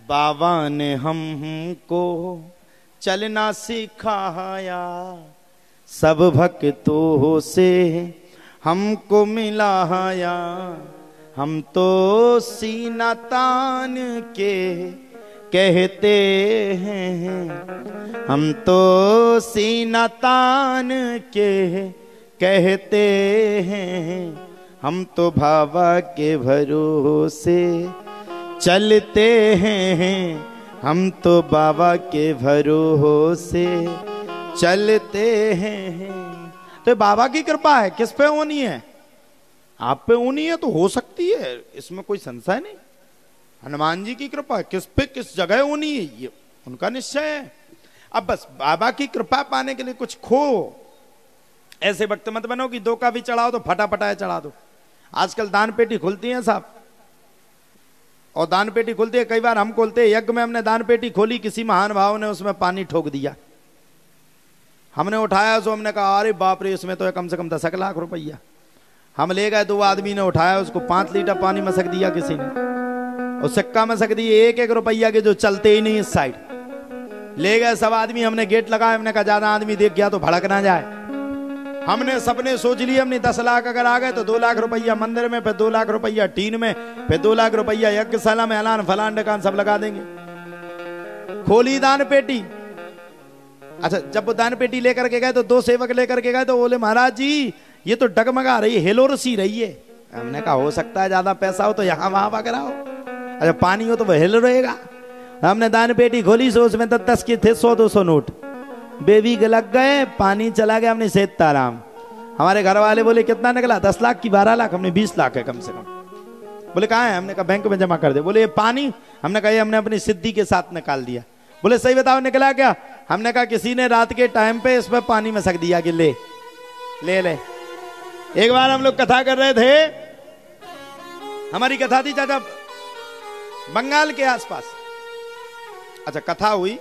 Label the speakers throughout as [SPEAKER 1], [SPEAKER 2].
[SPEAKER 1] बाबा ने हमको चलना सिखाया, सब भक्तों से हमको मिलाया। हम तो सीना तान के कहते हैं, हम तो सीना तान के कहते हैं, हम तो बाबा के भरोसे चलते हैं, हम तो बाबा के भरोसे चलते हैं। तो बाबा की कृपा है, किस पे होनी है? आप पे होनी है तो हो सकती है, इसमें कोई संशय नहीं। हनुमान जी की कृपा किस पे किस जगह होनी है ये उनका निश्चय है। अब बस बाबा की कृपा पाने के लिए कुछ खो, ऐसे वक्त मत बनो कि 2 का भी चढ़ाओ तो फटाफटा चढ़ा दो। आजकल दान पेटी खुलती है साहब, और दान पेटी खुलती है, कई बार हम खोलते हैं, यज्ञ में हमने दान पेटी खोली, किसी महान भाव ने उसमें पानी ठोक दिया, हमने उठाया सो हमने कहा अरे बाप रे इसमें तो है कम से कम 10 लाख रुपया। हम ले गए, 2 आदमी ने उठाया उसको, 5 लीटर पानी मसक दिया किसी ने, और सिक्का मसक दिए 1-1 रुपया के जो चलते ही नहीं इस साइड। ले गए सब आदमी, हमने गेट लगाया, हमने कहा ज्यादा आदमी देख गया तो भड़क ना जाए। हमने सबने सोच लिया हमने 10 लाख अगर आ गए तो 2 लाख रुपया मंदिर में, फिर 2 लाख रुपया टीन में, फिर 2 लाख रुपया यज्ञशाला में, ऐलान फलान डकान सब लगा देंगे। खोली दान पेटी। अच्छा जब वो दान पेटी लेकर के गए तो 2 सेवक लेकर के गए तो बोले महाराज जी ये तो डगमगा रही है, हिलोर सी रही है। हमने कहा हो सकता है ज्यादा पैसा हो तो यहाँ वहां पकड़ाओ, अच्छा पानी हो तो वह हिल रहेगा। हमने दान पेटी खोली, सो उसमें 10 के थे 100-200 नोट, बेबी लग गए, पानी चला गया। हमने सेठ ताराम, हमारे घर वाले बोले कितना निकला? 10 लाख की 12 लाख? हमने 20 लाख है कम से कम। बोले कहाँ है? हमने कहा बैंक में जमा कर दे। बोले ये पानी? हमने कहा ये हमने अपनी सिद्धि के साथ निकाल दिया। बोले सही बताओ निकला क्या? हमने कहा किसी ने रात के टाइम पे इसमें पानी मसक दिया कि ले ले ले। एक बार हम लोग कथा कर रहे थे, हमारी कथा थी चाचा बंगाल के आसपास। अच्छा कथा हुई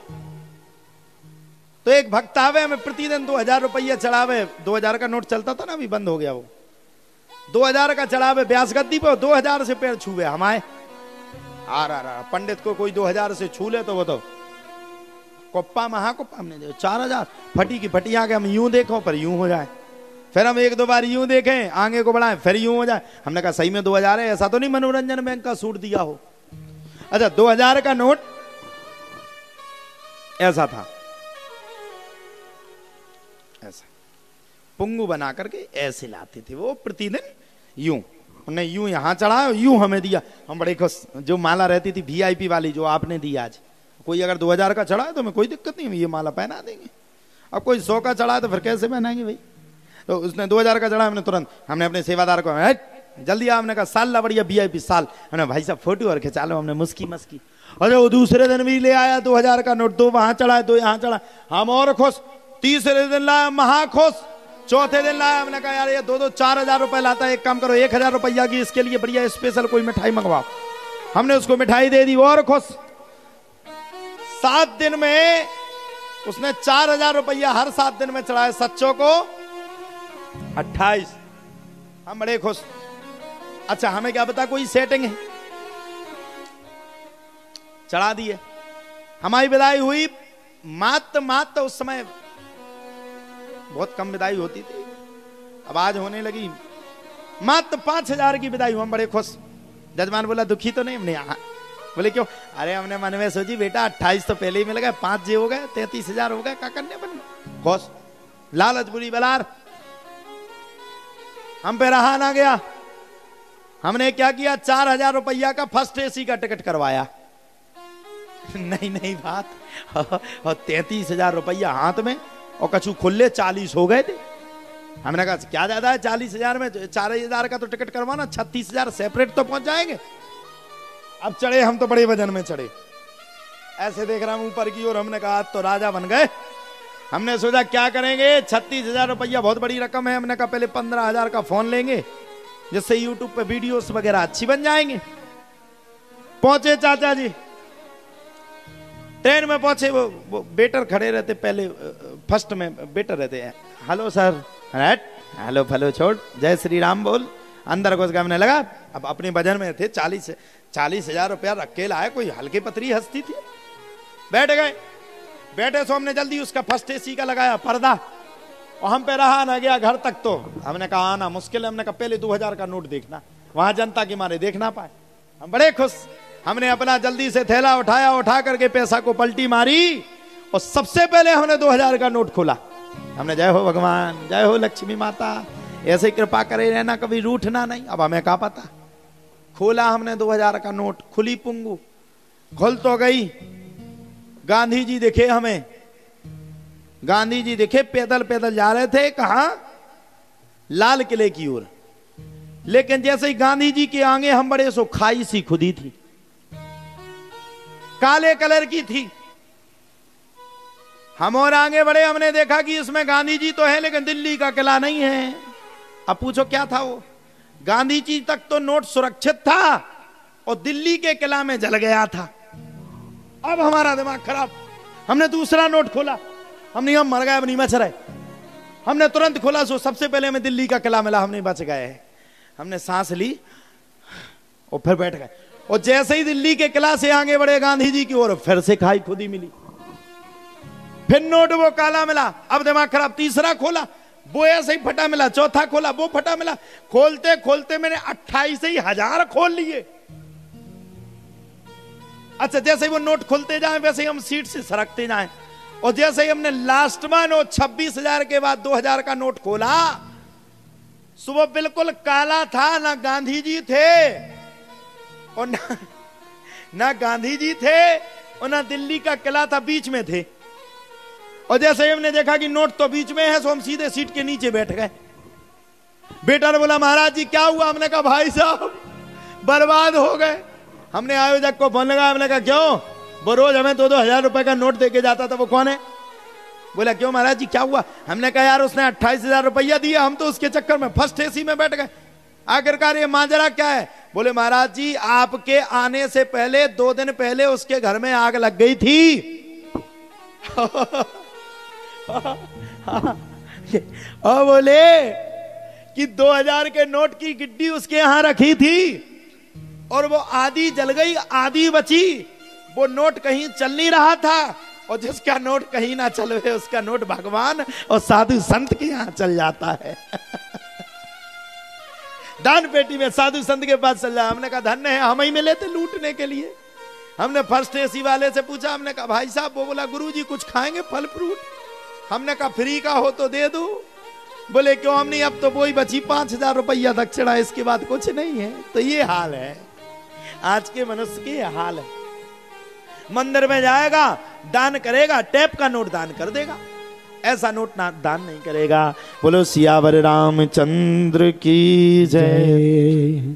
[SPEAKER 1] तो एक भक्त आवे, हमें प्रतिदिन 2000 रुपया चढ़ावे। 2000 का नोट चलता था ना, अभी बंद हो गया वो। 2000 का चढ़ावे व्यास गद्दी पे, 2000 से पैर छुए। हम आए पंडित को कोई 2000 से छू ले तो वो तो कोप्पा महाकोप्पा। हमने देखो 4000 फटी की फटी आगे, हम यूं देखो पर यूं हो जाए, फिर हम 1-2 बार यूं देखें आगे को बढ़ाएं फिर यूं हो जाए। हमने कहा सही में 2000 है, ऐसा तो नहीं मनोरंजन बैंक का सूट दिया हो। अच्छा 2000 का नोट ऐसा था, ऐसा पुंगू बना करके ऐसे लाते थे वो प्रतिदिन। यूं उन्हें यूं यहां चढ़ाया, यूं हमें दिया। हम बड़े खुश, जो माला रहती थी VIP वाली जो आपने दी आज, कोई अगर 2000 का चढ़ाए तो हमें कोई दिक्कत नहीं, ये माला पहना देंगे। अब कोई 100 का चढ़ाए तो फिर कैसे पहनाएंगे भाई? तो उसने 2000 का चढ़ा, हमने तुरंत हमने अपने सेवादार को जल्दी आ, हमने कहा साल ला बढ़िया VIP साल। हमने भाई साहब फोटो और खिंचा लो, हमने मुस्की मस्की। अरे वो दूसरे दिन भी ले आया 2000 का नोट, 2 वहां चढ़ाए 2 यहाँ चढ़ा, हम और खुश। तीसरे दिन लाया महा खुश, चौथे दिन लाया, हमने कहा यार ये 2-2 4,000 रुपए लाता है, एक काम करो 1000 रुपया की इसके लिए बढ़िया स्पेशल कोई मिठाई मंगवाओ। हमने उसको मिठाई दे दी और खुश। 7 दिन में उसने 4000 रुपया हर 7 दिन में चढ़ाए, सच्चों को 28। हम बड़े खुश। अच्छा हमें क्या पता कोई सेटिंग है, चढ़ा दिए। हमारी विदाई हुई, मात्र उस समय बहुत कम विदाई होती थी, अब आज होने लगी, मात्र 5000 की विदाई हुई। हम बड़े खुश। जजमान बोला दुखी तो नहीं? हमने बोले क्यों? अरे हमने मन में सोची बेटा 28 तो पहले ही मिल गए, 5 जे हो गए, 33,000 हो गए, क्या करने बन खुश। लालच बुरी बलार, हम पे रहा ना गया। हमने क्या किया, 4000 रुपया का फर्स्ट AC का टिकट करवाया। नहीं बात, और 33,000 रुपया हाथ में और कछु खुले 40 हो गए थे। हमने कहा क्या ज्यादा है 40,000 में, 4000 का तो टिकट करवाना, 36,000 सेपरेट तो पहुंच जाएंगे। अब चढ़े हम तो बड़े वजन में चढ़े, ऐसे देख रहा हूं ऊपर की ओर। हमने कहा तो राजा बन गए। हमने सोचा क्या करेंगे, 36,000 रुपया बहुत बड़ी रकम है। हमने कहा पहले 15,000 का फोन लेंगे, जिससे यूट्यूब पे वीडियोस वगैरह अच्छी बन जाएंगे। पहुंचे चाचा जी, ट्रेन में पहुंचे, वो वेटर खड़े रहते, पहले फर्स्ट में वेटर रहते हैं। हेलो सर, हेलो फलो छोड़, जय श्री राम बोल। अंदर घुस गए। हमने लगा अब अपने वजन में थे 40 40,000 रुपया रख के लाए, कोई हल्की पतरी हस्ती थी। बैठ गए, बैठे सो हमने जल्दी उसका फर्स्ट एसी का लगाया पर्दा, और हम पे रहा ना गया घर तक। तो हमने कहा आना मुश्किल है, हमने कहा पहले 2000 का नोट देखना, वहां जनता के मारे देख ना पाए। हम बड़े खुश, हमने अपना जल्दी से थैला उठाया, उठा करके पैसा को पलटी मारी, और सबसे पहले हमने 2000 का नोट खोला। हमने जय हो भगवान, जय हो लक्ष्मी माता, ऐसे कृपा करे रहना, कभी रूठना नहीं। अब हमें क्या पता, खोला हमने 2000 का नोट, खुली पुंगू, खुल तो गई। गांधी जी दिखे हमें, गांधी जी दिखे पैदल पैदल जा रहे थे, कहां? लाल किले की ओर। लेकिन जैसे ही गांधी जी के आगे हम बड़े, सो खाई सी खुदी थी, काले कलर की थी। हम और आगे बढ़े, हमने देखा कि इसमें गांधी जी तो है लेकिन दिल्ली का किला नहीं है। अब पूछो क्या था वो? गांधी जी तक तो नोट सुरक्षित था और दिल्ली के किला में जल गया था। अब हमारा दिमाग खराब, हमने दूसरा नोट खोला, हमने हम मर गए, अब नहीं बच रहे। हमने तुरंत खोला, सो सबसे पहले हमें दिल्ली का किला मिला, हमने बच गए। हमने सांस ली और फिर बैठ गए, और जैसे ही दिल्ली के किला से आगे बढ़े गांधी जी की ओर, फिर से खाई खुदी मिली, फिर नोट वो काला मिला। अब दिमाग खराब, तीसरा खोला, वो ऐसे ही फटा मिला, चौथा खोला, वो फटा मिला। खोलते खोलते मैंने 28,000 खोल लिए। अच्छा, जैसे ही वो नोट खुलते जाए वैसे ही हम सीट से सरकते जाए, और जैसे ही हमने लास्ट में नोट 26,000 के बाद 2000 का नोट खोला, सुबह बिल्कुल काला था, ना गांधी जी थे और ना गांधी जी थे और ना दिल्ली का किला था, बीच में थे। और जैसे ही हमने देखा कि नोट तो बीच में है, सो हम सीधे सीट के नीचे बैठ गए। बेटा ने बोला महाराज जी क्या हुआ? हमने कहा भाई साहब बर्बाद हो गए। हमने आयोजक को फोन लगाया, हमने कहा क्यों? वो रोज हमें 2-2 हजार रुपए का नोट देके जाता था, वो कौन है? बोला क्यों महाराज जी क्या हुआ? हमने कहा यार उसने 28,000 रुपया दिया, हम तो उसके चक्कर में फर्स्ट एसी में बैठ गए। आखिरकार ये माजरा क्या है? बोले महाराज जी आपके आने से पहले 2 दिन पहले उसके घर में आग लग गई थी। और बोले कि 2000 के नोट की गिड्डी उसके यहां रखी थी और वो आधी जल गई आधी बची। वो नोट कहीं चल नहीं रहा था, और जिसका नोट कहीं ना चले उसका नोट भगवान और साधु संत के यहां चल जाता है। दान पेटी में साधु संत के पास चल जाए। हमने कहा धन्य है, हम ही मिले थे लूटने के लिए। हमने फर्स्ट एसी वाले से पूछा, हमने कहा भाई साहब, वो बोला गुरुजी कुछ खाएंगे फल फ्रूट? हमने कहा फ्री का हो तो दे दो। बोले क्यों? हम नहीं, अब तो वही बची 5,000 रुपया दक्षिणा, इसके बाद कुछ नहीं है। तो ये हाल है आज के मनुष्य के, हाल है। मंदिर में जाएगा, दान करेगा, टैप का नोट दान कर देगा, ऐसा नोट ना दान नहीं करेगा। बोलो सियावर रामचंद्र की जय।